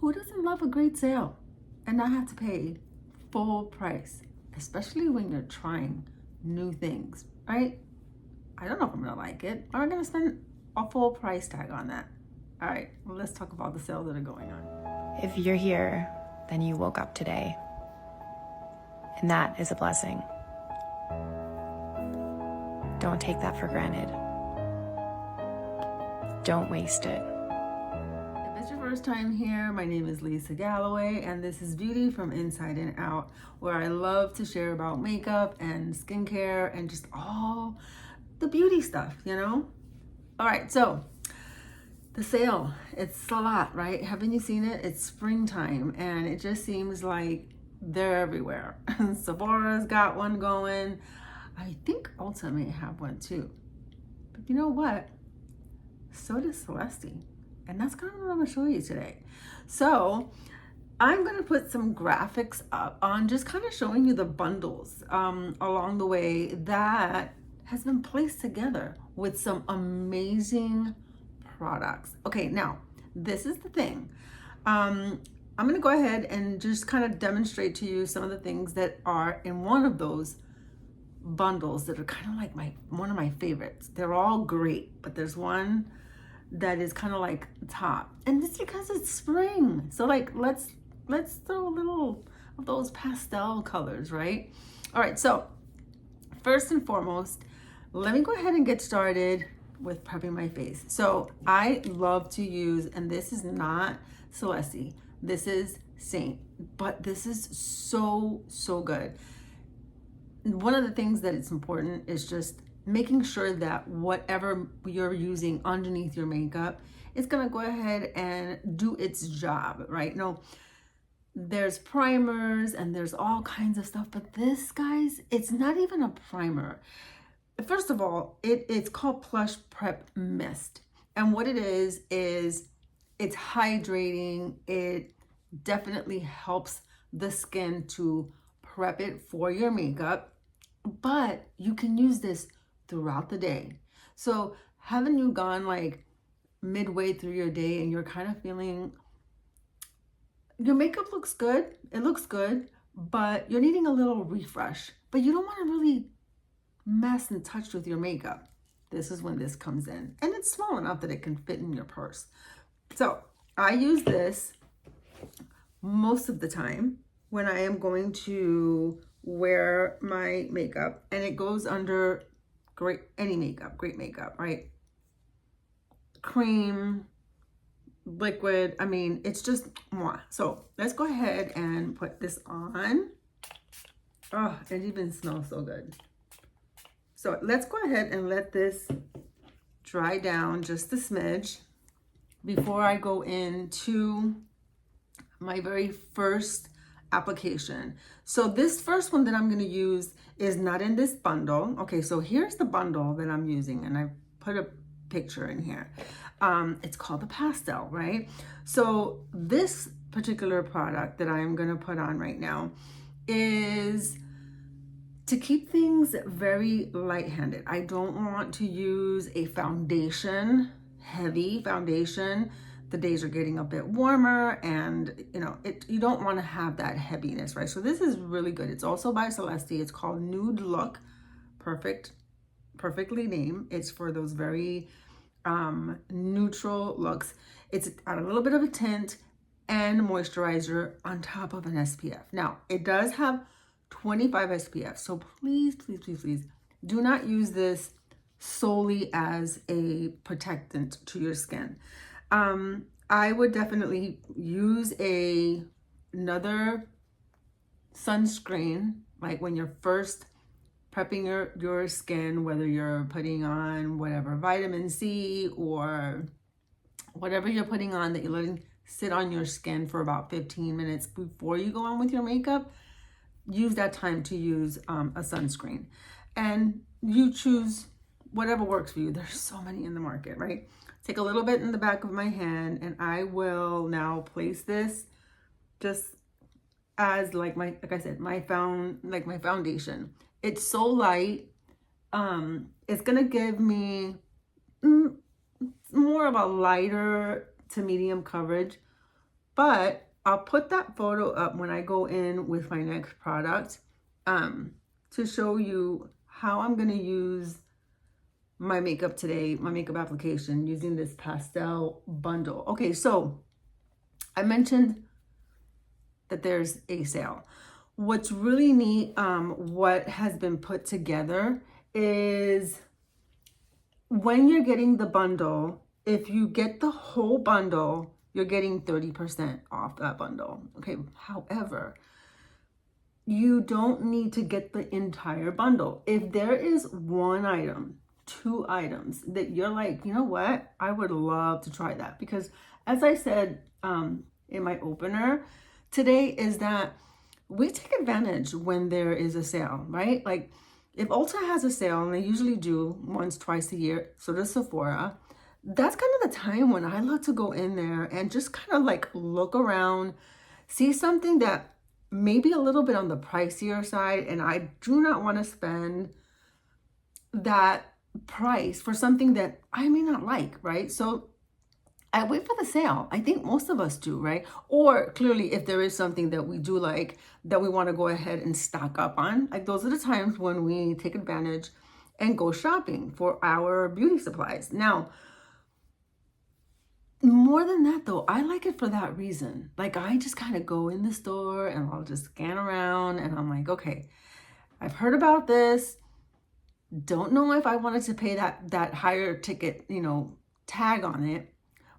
Who doesn't love a great sale and not have to pay full price, especially when you're trying new things, right? I don't know if I'm gonna like it. Am I gonna spend a full price tag on that? All right, well, let's talk about the sales that are going on. If you're here, then you woke up today. And that is a blessing. Don't take that for granted. Don't waste it. If it's your first time here, my name is Lisa Galloway, and this is Beauty from Inside and Out, where I love to share about makeup and skincare and just all the beauty stuff, you know? All right, so the sale, it's a lot, right? Haven't you seen it? It's springtime, and it just seems like they're everywhere. Sephora's got one going. I think Ulta may have one too. But you know what? So does Celesty. And that's kind of what I'm gonna show you today. So I'm gonna put some graphics up on just kind of showing you the bundles along the way that has been placed together with some amazing products. Okay, now this is the thing. I'm gonna go ahead and just kind of demonstrate to you some of the things that are in one of those bundles that are kind of like one of my favorites. They're all great, but there's one that is kind of like top, and it's because it's spring. So like let's throw a little of those pastel colors, right? All right, so first and foremost, let me go ahead and get started with prepping my face. So I love to use, and this is not Celesty, this is Seint, but this is so good. One of the things that it's important is just making sure that whatever you're using underneath your makeup is gonna go ahead and do its job, right? No, there's primers and there's all kinds of stuff, but this, guys, it's not even a primer. First of all, it's called Plush Prep Mist. And what it is it's hydrating. It definitely helps the skin to prep it for your makeup, but you can use this throughout the day. So haven't you gone like midway through your day and you're kind of feeling your makeup looks good, it looks good, but you're needing a little refresh, but you don't want to really mess and touch with your makeup? This is when this comes in, and it's small enough that it can fit in your purse. So I use this most of the time when I am going to wear my makeup, and it goes under great makeup, right? Cream, liquid, I mean, it's just mwah. So let's go ahead and put this on. Oh, it even smells so good. So let's go ahead and let this dry down just a smidge before I go into my very first application. So this first one that I'm going to use is not in this bundle. Okay, so here's the bundle that I'm using, and I put a picture in here. It's called the pastel, right? So this particular product that I'm going to put on right now is to keep things very light-handed. I don't want to use a foundation, heavy foundation. The days are getting a bit warmer, and you don't want to have that heaviness, right? So this is really good. It's also by Celesty. It's called Nude Look. Perfectly named. It's for those very neutral looks. It's got a little bit of a tint and moisturizer on top of an SPF. Now, it does have 25 SPF, so please do not use this solely as a protectant to your skin. I would definitely use another sunscreen, like when you're first prepping your skin, whether you're putting on whatever vitamin C or whatever you're putting on that you're letting sit on your skin for about 15 minutes before you go on with your makeup. Use that time to use a sunscreen, and you choose whatever works for you. There's so many in the market, right? Take a little bit in the back of my hand, and I will now place this just as like I said, my foundation. It's so light. It's gonna give me more of a lighter to medium coverage, But I'll put that photo up when I go in with my next product to show you how I'm going to use my makeup today, my makeup application, using this pastel bundle. Okay, so I mentioned that there's a sale. What's really neat, what has been put together is when you're getting the bundle, if you get the whole bundle, you're getting 30% off that bundle. Okay, however, you don't need to get the entire bundle. If there is one item, 2 items that you're like, you know what, I would love to try that. Because as I said in my opener today, is that we take advantage when there is a sale, right? Like if Ulta has a sale, and they usually do once, twice a year, so does Sephora, that's kind of the time when I love to go in there and just kind of like look around, see something that maybe a little bit on the pricier side, and I do not want to spend that price for something that I may not like, right? So I wait for the sale. I think most of us do, right? Or clearly, if there is something that we do like, that we want to go ahead and stock up on, like those are the times when we take advantage and go shopping for our beauty supplies. Now, more than that though, I like it for that reason. Like I just kind of go in the store and I'll just scan around and I'm like, okay, I've heard about this. Don't know if I wanted to pay that higher ticket, tag on it,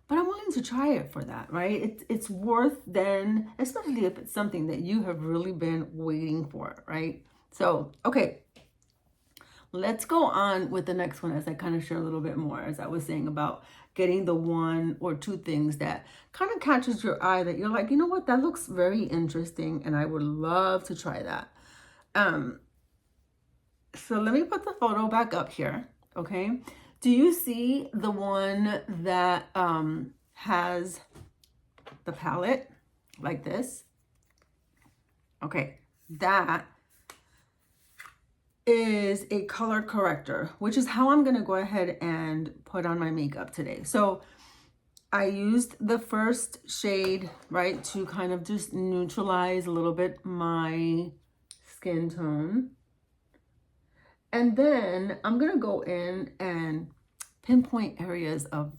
but I'm willing to try it for that, right? It's worth then, especially if it's something that you have really been waiting for, right? So, okay, let's go on with the next one as I kind of share a little bit more, as I was saying about getting the 1 or 2 things that kind of catches your eye that you're like, you know what, that looks very interesting and I would love to try that. So let me put the photo back up here, okay? Do you see the one that has the palette like this? Okay, that is a color corrector, which is how I'm gonna go ahead and put on my makeup today. So I used the first shade, right, to kind of just neutralize a little bit my skin tone. And then I'm gonna go in and pinpoint areas of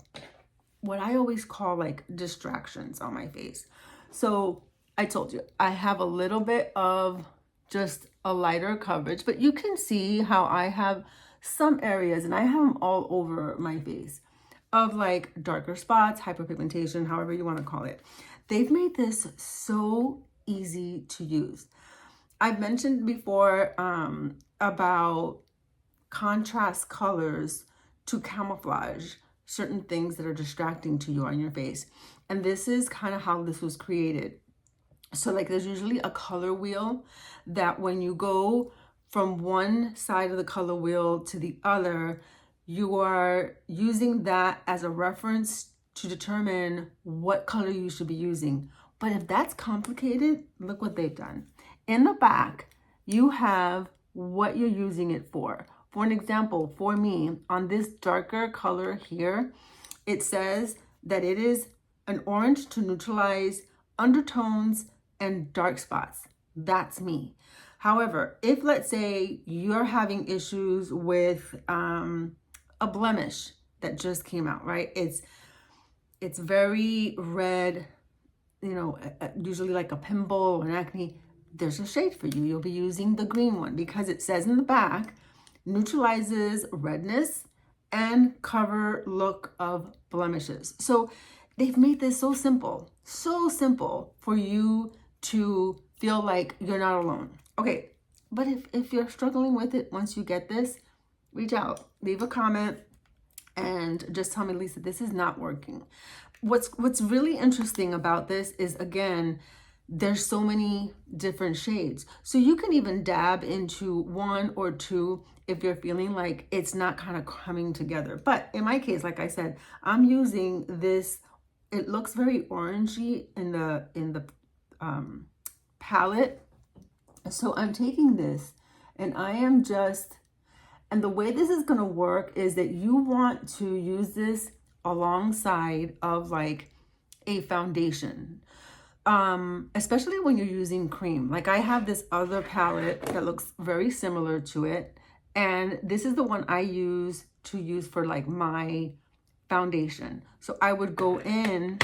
what I always call like distractions on my face. So I told you, I have a little bit of just a lighter coverage, but you can see how I have some areas, and I have them all over my face, of like darker spots, hyperpigmentation, however you want to call it. They've made this so easy to use. I've mentioned before about contrast colors to camouflage certain things that are distracting to you on your face. And this is kind of how this was created. So like there's usually a color wheel that when you go from one side of the color wheel to the other, you are using that as a reference to determine what color you should be using. But if that's complicated, look what they've done. In the back, you have what you're using it for. For an example, for me, on this darker color here, it says that it is an orange to neutralize undertones and dark spots. That's me. However, if let's say you're having issues with a blemish that just came out, right? It's very red, usually like a pimple or an acne. There's a shade for you. You'll be using the green one because it says in the back, neutralizes redness and cover look of blemishes. So they've made this so simple for you to feel like you're not alone. Okay, but if you're struggling with it, once you get this, reach out, leave a comment, and just tell me, Lisa, this is not working. What's really interesting about this is, again, there's so many different shades. So you can even dab into 1 or 2 if you're feeling like it's not kind of coming together. But in my case, like I said, I'm using this. It looks very orangey in the palette. So I'm taking this and I am just, and the way this is going to work is that you want to use this alongside of like a foundation. especially when you're using cream. Like I have this other palette that looks very similar to it. And this is the one I use for like my foundation. So I would go in,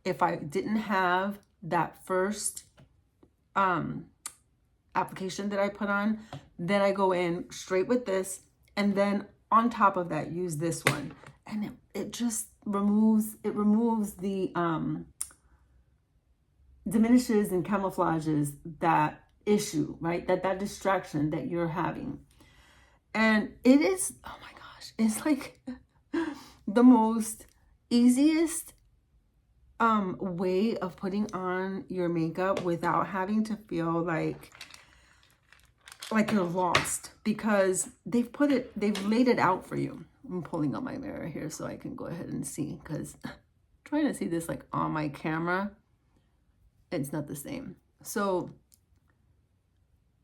if I didn't have that first application that I put on, then I go in straight with this, and then on top of that use this one, and it just removes the diminishes and camouflages that issue, right? That distraction that you're having. And it is, oh my gosh, it's like the most easiest way of putting on your makeup without having to feel like you're lost, because they've laid it out for you. I'm pulling up my mirror here so I can go ahead and see, because trying to see this like on my camera, it's not the same. So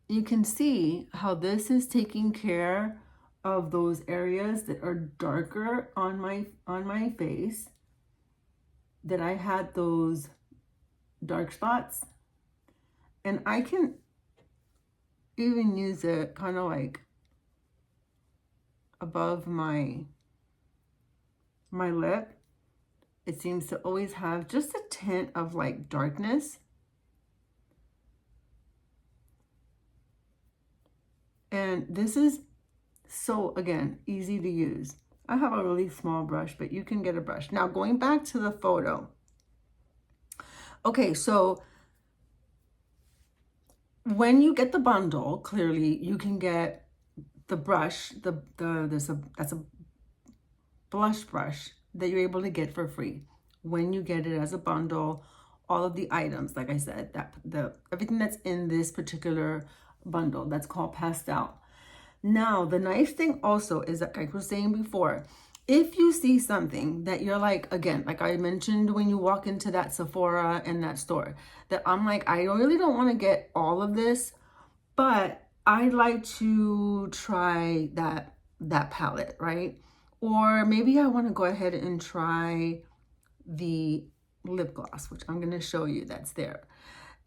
you can see how this is taking care of those areas that are darker on my face, that I had those dark spots, and I can even use it kind of like above my lip. It seems to always have just a tint of like darkness. And this is so, again, easy to use. I have a really small brush, but you can get a brush. Now, going back to the photo. Okay, so when you get the bundle, clearly you can get the brush, that's a blush brush that you're able to get for free when you get it as a bundle. All of the items, like I said, everything that's in this particular bundle, that's called Pastel. Now, the nice thing also is that, like I was saying before, if you see something that you're like, again, like I mentioned when you walk into that Sephora and that store, that I'm like, I really don't want to get all of this, but I'd like to try that palette, right? Or maybe I want to go ahead and try the lip gloss, which I'm going to show you that's there.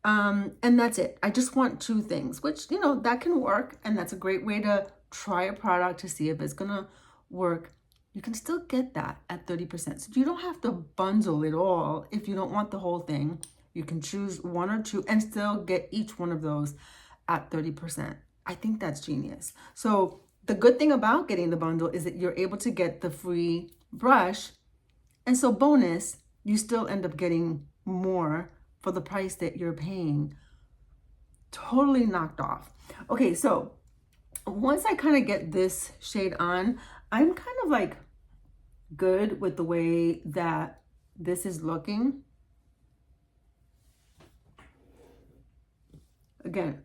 And that's it. I just want two things, which, that can work. And that's a great way to try a product to see if it's going to work. You can still get that at 30%. So you don't have to bundle it all. If you don't want the whole thing, you can choose one or two and still get each one of those at 30%. I think that's genius. So the good thing about getting the bundle is that you're able to get the free brush. And so bonus, you still end up getting more for the price that you're paying. Totally knocked off. Okay, so once I kind of get this shade on, I'm kind of like good with the way that this is looking. Again,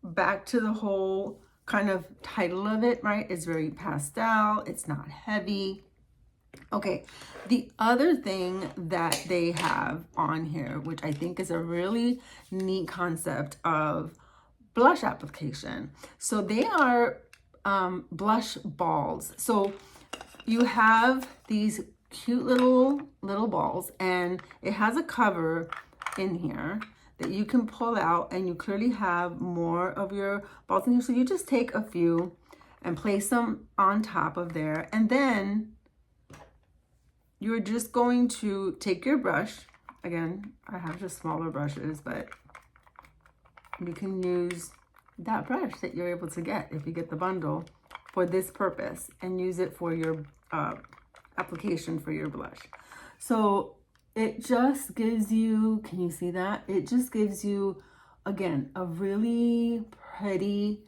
back to the whole kind of title of it, right? It's very pastel, it's not heavy. Okay, the other thing that they have on here, which I think is a really neat concept of blush application. So they are blush balls. So you have these cute little balls, and it has a cover in here that you can pull out, and you clearly have more of your balls in here. So you just take a few and place them on top of there, and then you're just going to take your brush. Again, I have just smaller brushes, but you can use that brush that you're able to get if you get the bundle for this purpose, and use it for your application for your blush. So it just gives you, can you see that? It just gives you, again, a really pretty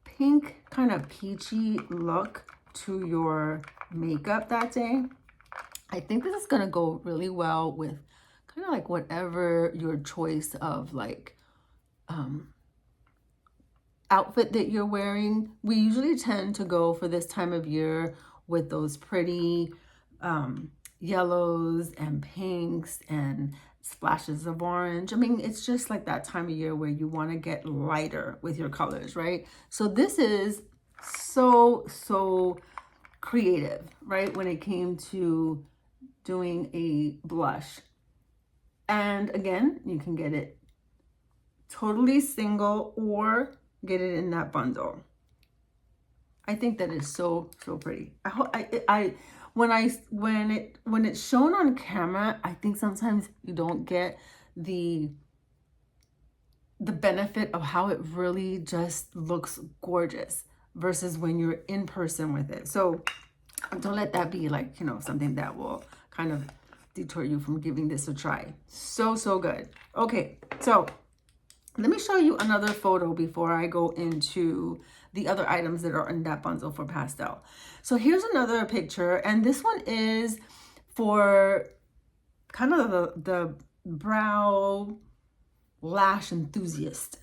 pink, kind of peachy look to your makeup that day. I think this is going to go really well with kind of like whatever your choice of like outfit that you're wearing. We usually tend to go for this time of year with those pretty yellows and pinks and splashes of orange. I mean, it's just like that time of year where you want to get lighter with your colors, right? So this is so creative, right? When it came to doing a blush. And again, you can get it totally single or get it in that bundle. I think that is so pretty. When it's shown on camera, I think sometimes you don't get the benefit of how it really just looks gorgeous versus when you're in person with it. So don't let that be like, you know, something that will kind of detour you from giving this a try. So good. Okay, so let me show you another photo before I go into the other items that are in that bundle for pastel. So here's another picture, and this one is for kind of the brow lash enthusiast.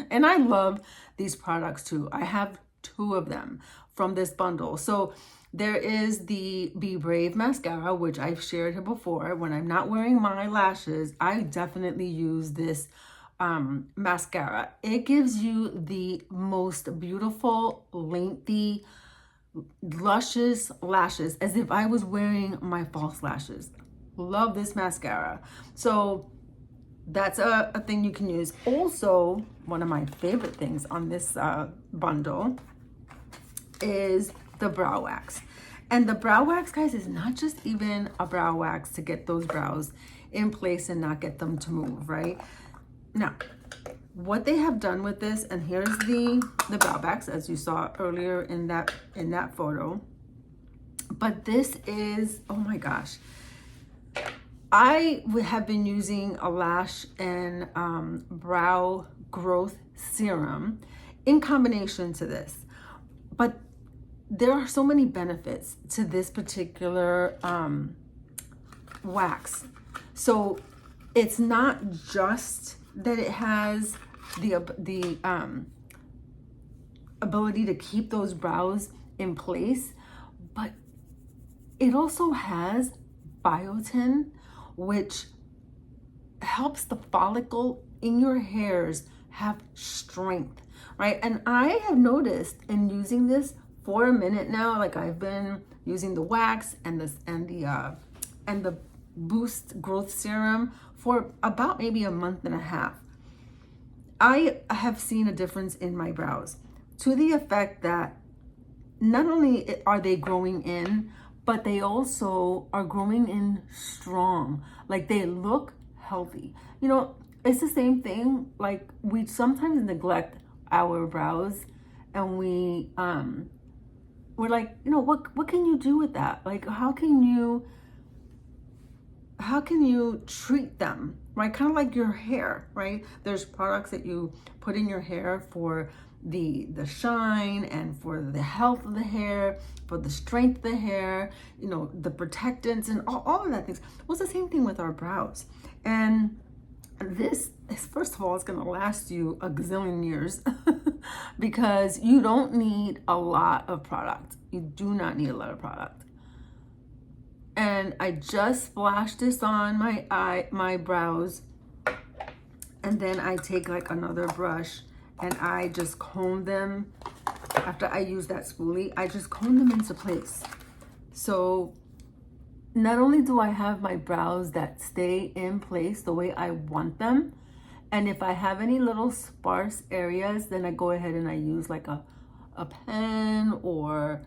And I love these products too. I have 2 of them from this bundle. So there is the Be Brave mascara, which I've shared here before. When I'm not wearing my lashes, I definitely use this mascara. It gives you the most beautiful, lengthy, luscious lashes, as if I was wearing my false lashes. Love this mascara. So that's a thing you can use. Also, one of my favorite things on this bundle is the brow wax. And the brow wax, guys, is not just even a brow wax to get those brows in place and not get them to move, right? Now, what they have done with this, and here's the brow wax, as you saw earlier in that photo. But this is, oh my gosh, I have been using a lash and brow growth serum in combination to this, but there are so many benefits to this particular wax. So it's not just that it has the ability to keep those brows in place, but it also has biotin, which helps the follicle in your hairs have strength, right? And I have noticed in using this for a minute now, like I've been using the wax and the boost growth serum for about maybe a month and a half. I have seen a difference in my brows to the effect that not only are they growing in, but they also are growing in strong. Like they look healthy. You know, it's the same thing. Like we sometimes neglect our brows, and we're like, you know, what can you do with that? Like how can you treat them, right? Kind of like your hair, right? There's products that you put in your hair for the shine and for the health of the hair, for the strength of the hair, you know, the protectants and all of that things. Well, it's the same thing with our brows. And this is, first of all, it's going to last you a gazillion years because you don't need a lot of product. You do not need a lot of product. And I just splashed this on my brows, and then I take like another brush and I just comb them. After I use that spoolie, I just comb them into place. So not only do I have my brows that stay in place the way I want them, and if I have any little sparse areas, then I go ahead and I use like a pen or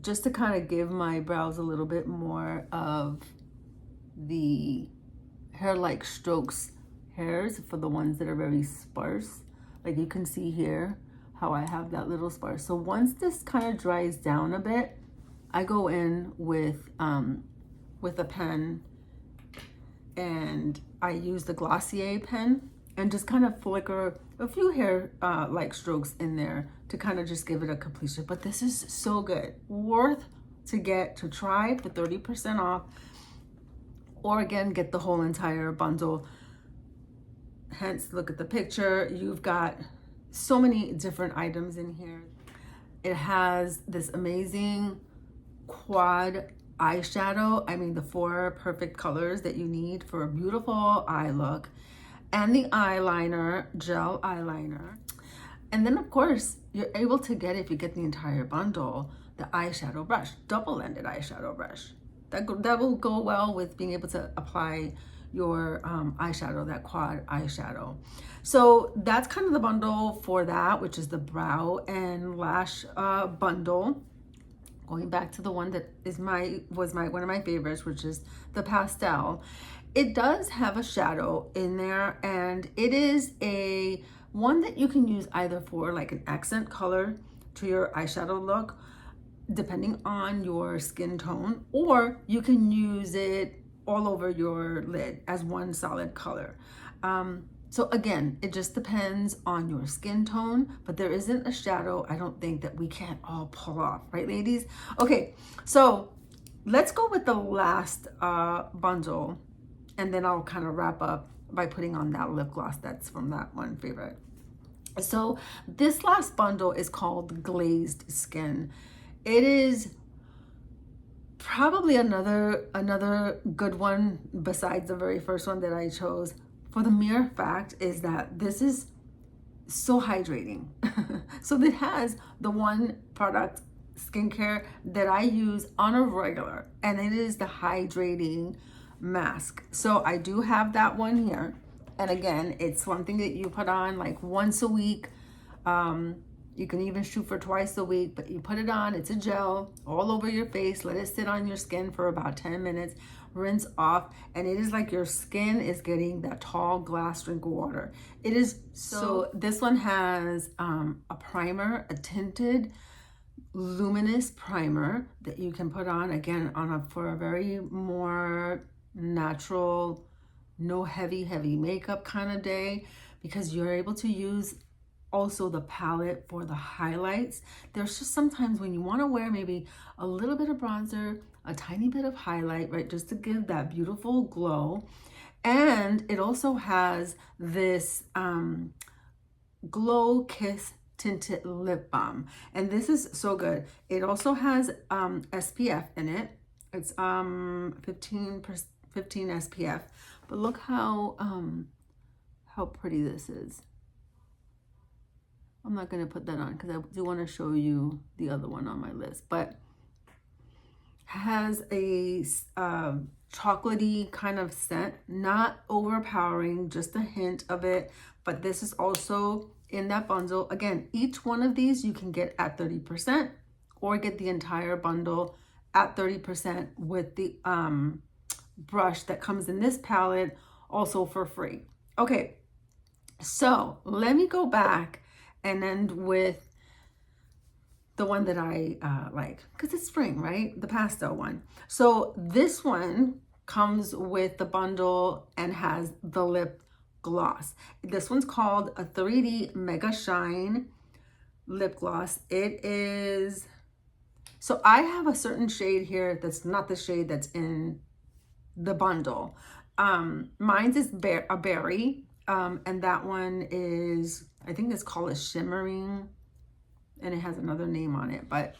just to kind of give my brows a little bit more of the hair-like strokes hairs for the ones that are very sparse. Like you can see here how I have that little sparse. So once this kind of dries down a bit, I go in with a pen, and I use the Glossier pen and just kind of flicker a few hair like strokes in there to kind of just give it a completion. But this is so good, worth to try for 30% off, or again, get the whole entire bundle. Hence, look at the picture. You've got so many different items in here. It has this amazing quad eyeshadow. I mean, the 4 perfect colors that you need for a beautiful eye look, and the eyeliner, gel eyeliner. And then of course, you're able to get, if you get the entire bundle, the eyeshadow brush, double-ended eyeshadow brush. that will go well with being able to apply your eyeshadow, that quad eyeshadow. So that's kind of the bundle for that, which is the brow and lash bundle. Going back to the one that was one of my favorites, which is the pastel. It does have a shadow in there, and it is a one that you can use either for like an accent color to your eyeshadow look, depending on your skin tone, or you can use it all over your lid as one solid color. So again, it just depends on your skin tone, but there isn't a shadow, I don't think, that we can't all pull off, right, ladies? Okay, so let's go with the last bundle, and then I'll kind of wrap up by putting on that lip gloss that's from that one favorite. So this last bundle is called Glazed Skin. It is probably another good one besides the very first one that I chose, for the mere fact is that this is so hydrating. So it has the one product skincare that I use on a regular, and it is the hydrating mask. So I do have that one here, and again, it's one thing that you put on like once a week. You can even shoot for twice a week, but you put it on, it's a gel all over your face, let it sit on your skin for about 10 minutes, rinse off, and it is like your skin is getting that tall glass drink of water. It is so this one has a primer, a tinted luminous primer that you can put on again for a very more natural, no heavy makeup kind of day, because you're able to use also the palette for the highlights. There's just sometimes when you want to wear maybe a little bit of bronzer, a tiny bit of highlight, right, just to give that beautiful glow. And it also has this Glow Kiss tinted lip balm, and this is so good. It also has SPF in it. It's 15 SPF, but look how pretty this is. I'm not going to put that on because I do want to show you the other one on my list, but has a chocolatey kind of scent, not overpowering, just a hint of it. But this is also in that bundle. Again, each one of these you can get at 30%, or get the entire bundle at 30% with the brush that comes in this palette also for free. Okay, so let me go back and end with the one that I like, because it's spring, right? The pastel one. So this one comes with the bundle and has the lip gloss. This one's called a 3D Mega Shine lip gloss. It is, so I have a certain shade here that's not the shade that's in the bundle. Mine's is a berry, and that one is, I think it's called a shimmering, and it has another name on it, but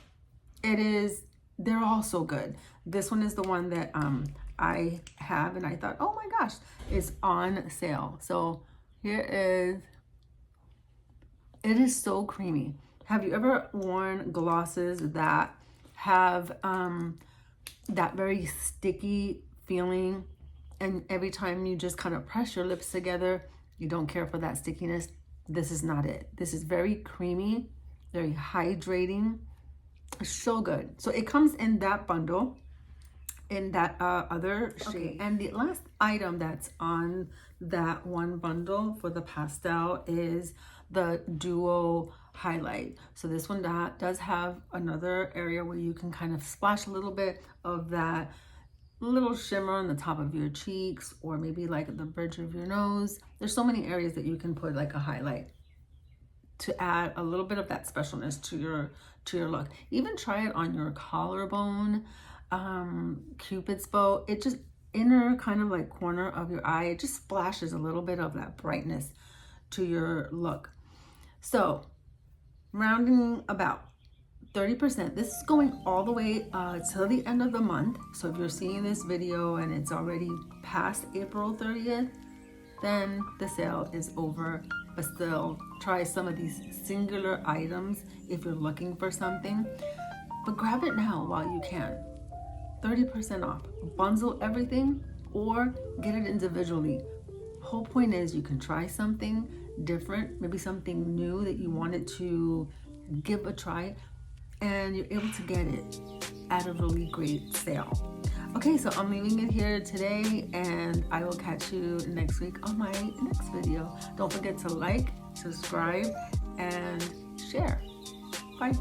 they're all so good. This one is the one that I have, and I thought, oh my gosh, it's on sale. So here is, it is so creamy. Have you ever worn glosses that have that very sticky feeling, and every time you just kind of press your lips together, you don't care for that stickiness? This is not it. This is very creamy, very hydrating. It's so good. So it comes in that bundle, in that other shade. Okay. And the last item that's on that one bundle for the pastel is the duo highlight. So this one does have another area where you can kind of splash a little bit of that little shimmer on the top of your cheeks, or maybe like the bridge of your nose. There's so many areas that you can put like a highlight to add a little bit of that specialness to your look. Even try it on your collarbone, Cupid's bow. It just, inner kind of like corner of your eye, it just splashes a little bit of that brightness to your look. So rounding about 30%. This is going all the way till the end of the month. So if you're seeing this video and it's already past April 30th, then the sale is over. But still, try some of these singular items if you're looking for something. But grab it now while you can. 30% off. Bundle everything or get it individually. Whole point is you can try something different, maybe something new that you wanted to give a try, and you're able to get it at a really great sale. Okay, so I'm leaving it here today, and I will catch you next week on my next video. Don't forget to like, subscribe, and share. Bye.